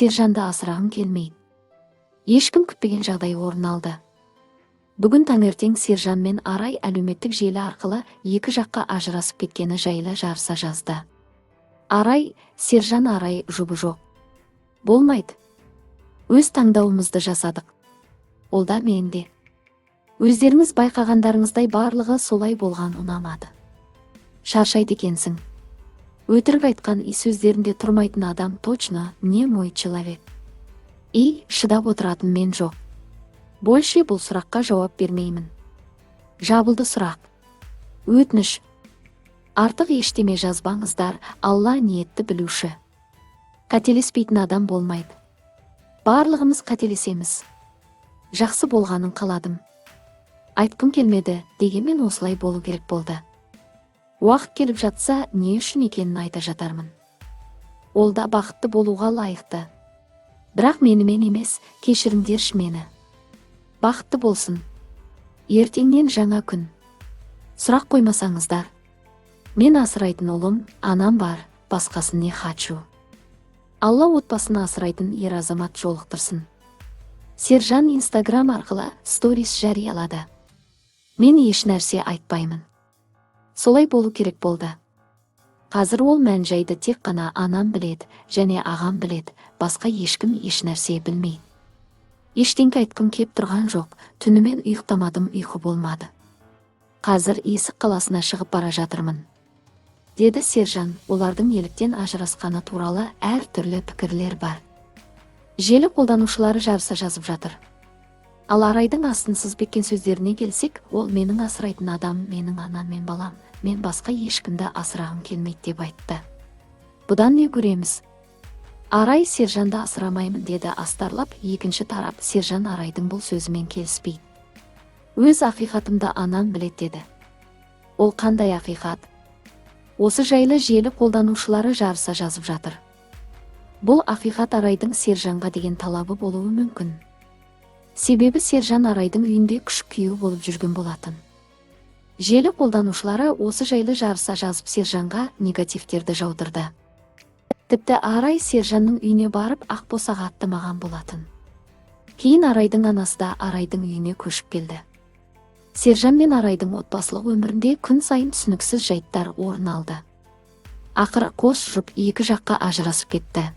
Сержанды асырағым келмейді. Ешкім күтпеген жағдай орын алды. Бүгін таңертең Сержан мен Арай әлеуметтік желі арқылы екі жаққа ажырасып кеткені жайлы жарыса жазды. Арай, Сержан Арай жұбы жоқ. Болмайды. Өз таңдауымызды жасадық. Ол да менде. Өздеріңіз байқағандарыңыздай барлығы солай болған ұнамады. Шаршайды екенсің. Өтірік айтқан сөздерінде тұрмайтын адам точно не мой человек. Шыдап отыратын мен жоқ. Больше бұл сұраққа жауап бермеймін. Жабылды сұрақ. Өтініш. Артық ештеме жазбаңыздар, Алла ниетті білуші. Қателеспейтін адам болмайды. Барлығымыз қателесеміз. Жақсы болғанын қаладым. Айтқым келмеді, дегенмен осылай болу керек болды. Уақыт келіп жатса, не үшін екенін айта жатармын. Ол да бақытты болуға лайықты. Бірақ менімен емес, кешіріңдерші мені. Бақытты болсын. Ертеңнен жаңа күн. Сұрақ қоймасаңыздар. Мен асырайтын ұлым, анам бар, басқасын не хочу. Алла отбасын асырайтын ер азамат жолықтырсын. Сержан Инстаграм арқылы сторис жариялады. Мен еш нәрсе айтпаймын. Солай болу керек болды. Қазір ол мән-жайды тек қана анам біледі, және ағам біледі, басқа ешкім еш нәрсе білмейді. Ештеңке айтқым кеп тұрған жоқ, түнімен ұйықтамадым, ұйқы болмады. Қазір Есік қаласына шығып бара жатырмын. Деді Сержан, олардың неліктен ажырасқаны туралы әр түрлі пікірлер бар. Желі қолданушылары жарыса жазып жатыр. Ал Арайдың астын сызбеккен сөздеріне келсек, ол менің асырайтын адам, менің анам мен балам, мен басқа ешкімді асырағым келмейді деп айтты. Бұдан не көреміз? Арай Сержанды асырамаймын деді астарлап, екінші тарап Сержан Арайдың бұл сөзімен келіспейді. Өз ақиқатымды анам біледі деді. Ол қандай ақиқат? Осы жайлы желі қолданушылары жарыса жазып жатыр. Бұл ақиқат Арайдың Сержанға деген талабы болуы мүмкін. Себебі Сержан Арайдың үйінде күшік күйеу болып жүрген болатын. Желі қолданушылары осы жайлы жарыса жазып Сержанға негативтерді жаудырды. Тіпті Арай Сержанның үйіне барып ақбосаға аттамаған болатын. Кейін Арайдың анасы да Арайдың үйіне көшіп келді. Сержан мен Арайдың отбасылық өмірінде күн сайын түсініксіз жайттар орын алды. Ақыры қос жұп екі жаққа ажырасып кетті.